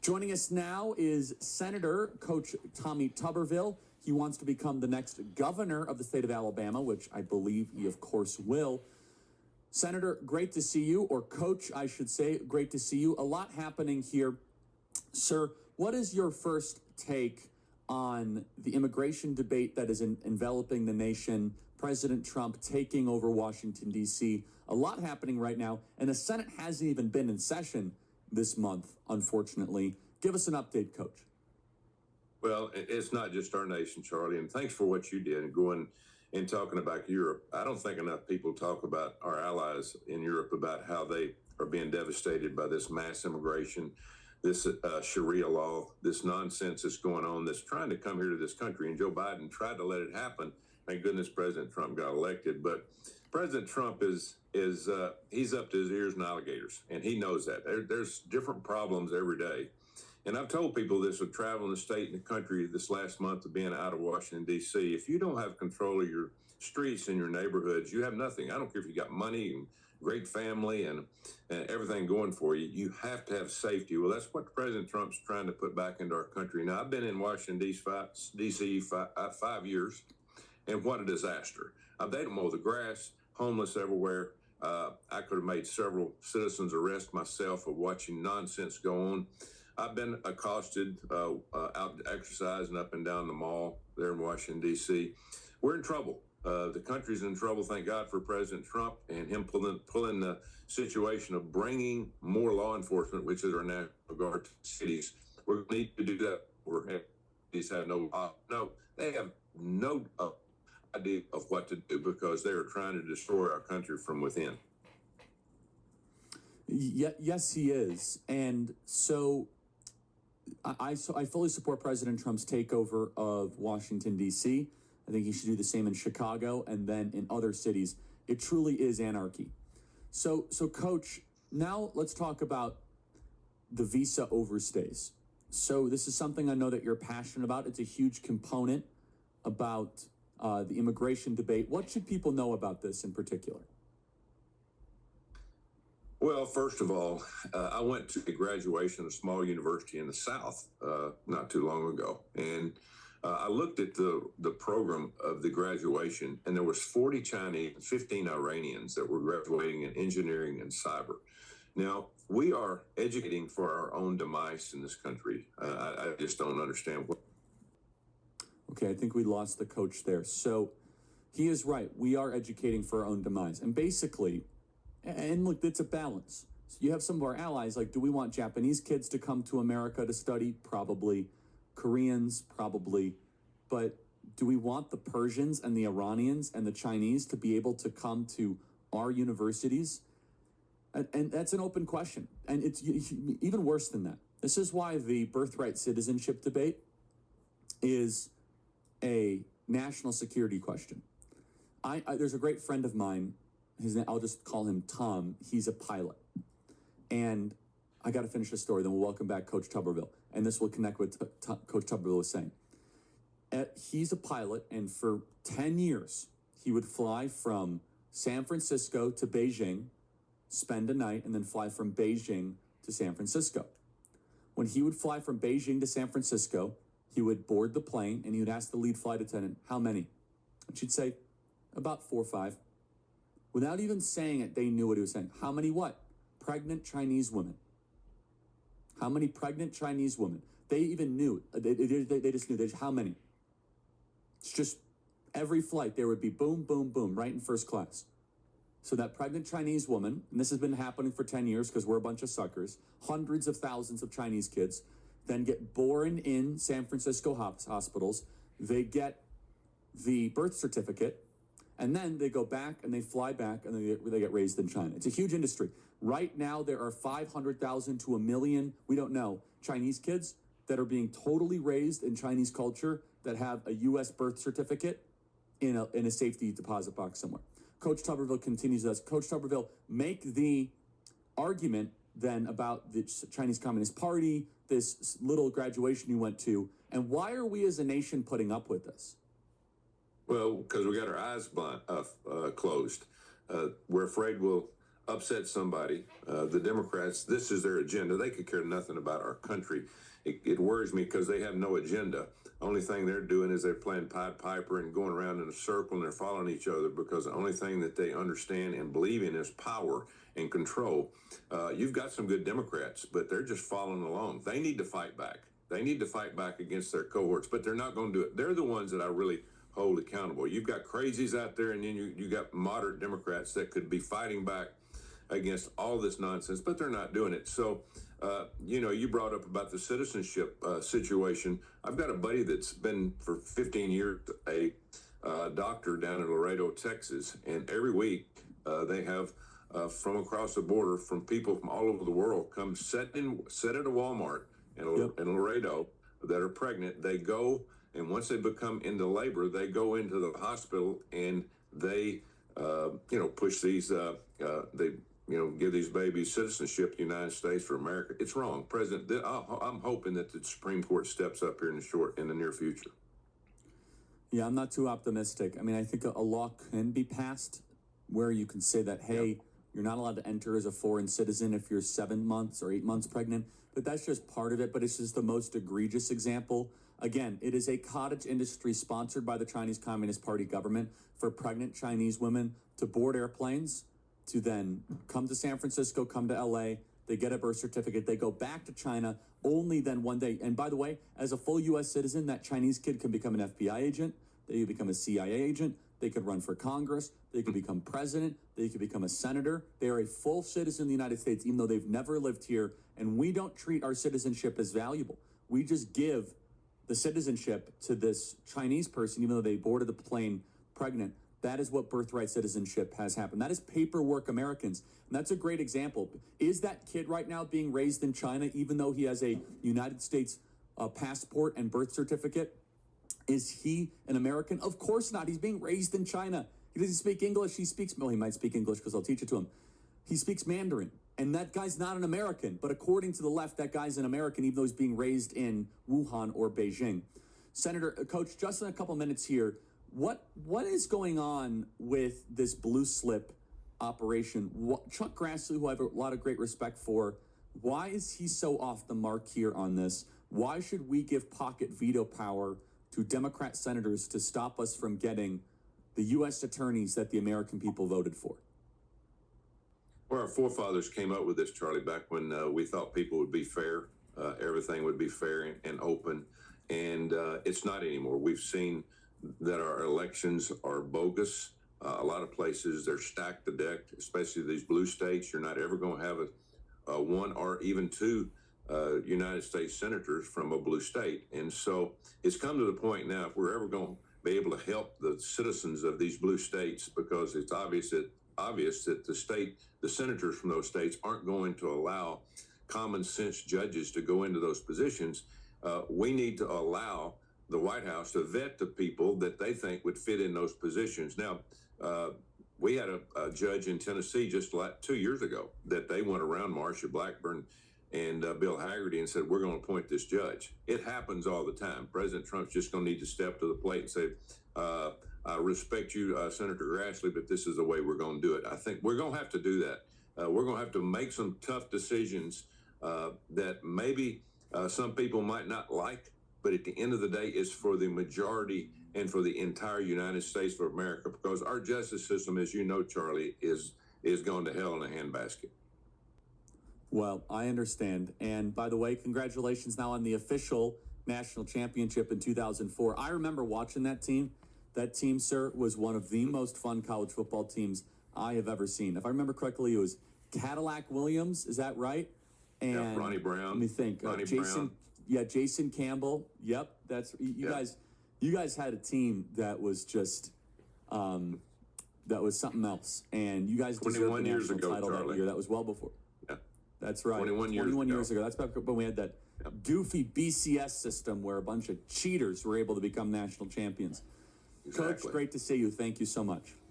Joining us now is Senator Coach Tommy Tuberville. He wants to become the next governor of the state of Alabama, which I believe he, of course, will. Senator, great to see you, or Coach, I should say, great to see you. A lot happening here. Sir, what is your first take on the immigration debate that is enveloping the nation? President Trump taking over Washington, D.C. A lot happening right now, and the Senate hasn't even been in session this month, unfortunately. Give us an update, Coach. Well, it's not just our nation, Charlie, and thanks for what you did going and talking about Europe. I don't think enough people talk about our allies in Europe, about how they are being devastated by this mass immigration, this Sharia law, this nonsense that's going on, that's trying to come here to this country. And Joe Biden tried to let it happen. Thank goodness President Trump got elected. But President Trump he's up to his ears in alligators, and he knows that. There's different problems every day. And I've told people this with traveling the state and the country this last month of being out of Washington, D.C. If you don't have control of your streets and your neighborhoods, you have nothing. I don't care if you got money and great family and everything going for you. You have to have safety. Well, that's what President Trump's trying to put back into our country. Now, I've been in Washington, D.C. 5 years, and what a disaster. They don't mow the grass, homeless everywhere. I could have made several citizens arrest myself of watching nonsense go on. I've been accosted out exercising up and down the mall there in Washington, D.C. We're in trouble. The country's in trouble. Thank God for President Trump and him pulling the situation of bringing more law enforcement, which is our National Guard, to cities. We're going to need to do that. These have they have no idea of what to do, because they are trying to destroy our country from within. Yes, he is. And so I fully support President Trump's takeover of Washington, D.C. I think he should do the same in Chicago and then in other cities. It truly is anarchy. So Coach, now let's talk about the visa overstays. So this is something I know that you're passionate about. It's a huge component about the immigration debate. What should people know about this in particular? Well, first of all, I went to a graduation of a small university in the South not too long ago, and I looked at the program of the graduation, and there was 40 Chinese and 15 Iranians that were graduating in engineering and cyber. Now, we are educating for our own demise in this country. I just don't understand what. Okay, I think we lost the coach there. So he is right. We are educating for our own demise. And basically, and look, it's a balance. So you have some of our allies, like, do we want Japanese kids to come to America to study? Probably. Koreans? Probably. But do we want the Persians and the Iranians and the Chinese to be able to come to our universities? And that's an open question. And it's even worse than that. This is why the birthright citizenship debate is a national security question. There's a great friend of mine. His name, I'll just call him Tom. He's a pilot. And I got to finish the story, then we'll welcome back Coach Tuberville. And this will connect with Coach Tuberville was saying. He's a pilot, and for 10 years, he would fly from San Francisco to Beijing, spend a night, and then fly from Beijing to San Francisco. When he would fly from Beijing to San Francisco, he would board the plane, and he would ask the lead flight attendant, how many? And she'd say, about 4 or 5. Without even saying it, they knew what he was saying. How many what? Pregnant Chinese women. How many pregnant Chinese women? They even knew. They just knew. How many? It's just every flight there would be boom, boom, boom, right in first class. So that pregnant Chinese woman, and this has been happening for 10 years because we're a bunch of suckers, hundreds of thousands of Chinese kids then get born in San Francisco hospitals. They get the birth certificate, and then they go back and they fly back and they get raised in China. It's a huge industry. Right now, there are 500,000 to 1 million, we don't know, Chinese kids that are being totally raised in Chinese culture that have a U.S. birth certificate in a safety deposit box somewhere. Coach Tuberville continues this. Coach Tuberville, make the argument then about the Chinese Communist Party, this little graduation you went to, and why are we as a nation putting up with this? Well, because we got our eyes closed. We're afraid we'll upset somebody, the Democrats, this is their agenda. They could care nothing about our country. It worries me because they have no agenda. Only thing they're doing is they're playing Pied Piper and going around in a circle, and they're following each other because the only thing that they understand and believe in is power and control. You've got some good Democrats, but they're just following along. They need to fight back. They need to fight back against their cohorts, but they're not going to do it. They're the ones that I really hold accountable. You've got crazies out there, and then you got moderate Democrats that could be fighting back against all this nonsense, but they're not doing it. So, you brought up about the citizenship situation. I've got a buddy that's been for 15 years a doctor down in Laredo, Texas, and every week they have from across the border, from people from all over the world, come sit at a Walmart in Laredo that are pregnant. They go, and once they become into labor, they go into the hospital and they push these they give these babies citizenship in the United States for America. It's wrong. I'm hoping that the Supreme Court steps up here in the near future. Yeah, I'm not too optimistic. I mean, I think a law can be passed where you can say that, hey, you're not allowed to enter as a foreign citizen if you're 7 months or 8 months pregnant, but that's just part of it. But it's just the most egregious example. Again, it is a cottage industry sponsored by the Chinese Communist Party government for pregnant Chinese women to board airplanes, to then come to San Francisco, come to LA, they get a birth certificate, they go back to China, only then one day. And by the way, as a full U.S. citizen, that Chinese kid can become an FBI agent, they could become a CIA agent, they could run for Congress, they could become president, they could become a senator. They are a full citizen of the United States, even though they've never lived here, and we don't treat our citizenship as valuable. We just give the citizenship to this Chinese person, even though they boarded the plane pregnant. That is what birthright citizenship has happened. That is paperwork Americans. And that's a great example. Is that kid right now being raised in China, even though he has a United States passport and birth certificate? Is he an American? Of course not. He's being raised in China. He doesn't speak English. He might speak English because I'll teach it to him. He speaks Mandarin. And that guy's not an American. But according to the left, that guy's an American, even though he's being raised in Wuhan or Beijing. Coach, just in a couple minutes here, what is going on with this blue slip operation? Chuck Grassley, who I have a lot of great respect for, why is he so off the mark here on this? Why should we give pocket veto power to Democrat senators to stop us from getting the U.S. attorneys that the American people voted for? Well, our forefathers came up with this, Charlie, back when we thought people would be fair, everything would be fair and open, and it's not anymore. We've seen that our elections are bogus. A lot of places, they're stacked the deck, especially these blue states. You're not ever going to have a one or even two United States senators from a blue state. And so it's come to the point now, if we're ever going to be able to help the citizens of these blue states, because it's obvious that the senators from those states aren't going to allow common sense judges to go into those positions. We need to allow the White House to vet the people that they think would fit in those positions. Now, we had a judge in Tennessee just like 2 years ago that they went around Marsha Blackburn and Bill Hagerty and said, we're going to appoint this judge. It happens all the time. President Trump's just going to need to step to the plate and say, I respect you, Senator Grassley, but this is the way we're going to do it. I think we're going to have to do that. We're going to have to make some tough decisions that maybe some people might not like, but at the end of the day, it's for the majority and for the entire United States of America, because our justice system, as you know, Charlie, is going to hell in a handbasket. Well, I understand. And by the way, congratulations now on the official national championship in 2004. I remember watching that team. That team, sir, was one of the most fun college football teams I have ever seen. If I remember correctly, it was Cadillac Williams. Is that right? And yeah, Ronnie Brown. Let me think. Jason Brown. Yeah, Jason Campbell. Yep, that's you guys. You guys had a team that was just that was something else, and you guys deserved the national title that year. That was well before. Yeah, that's right. 21 years ago. That's back when we had that goofy BCS system where a bunch of cheaters were able to become national champions. Exactly. Coach, great to see you. Thank you so much.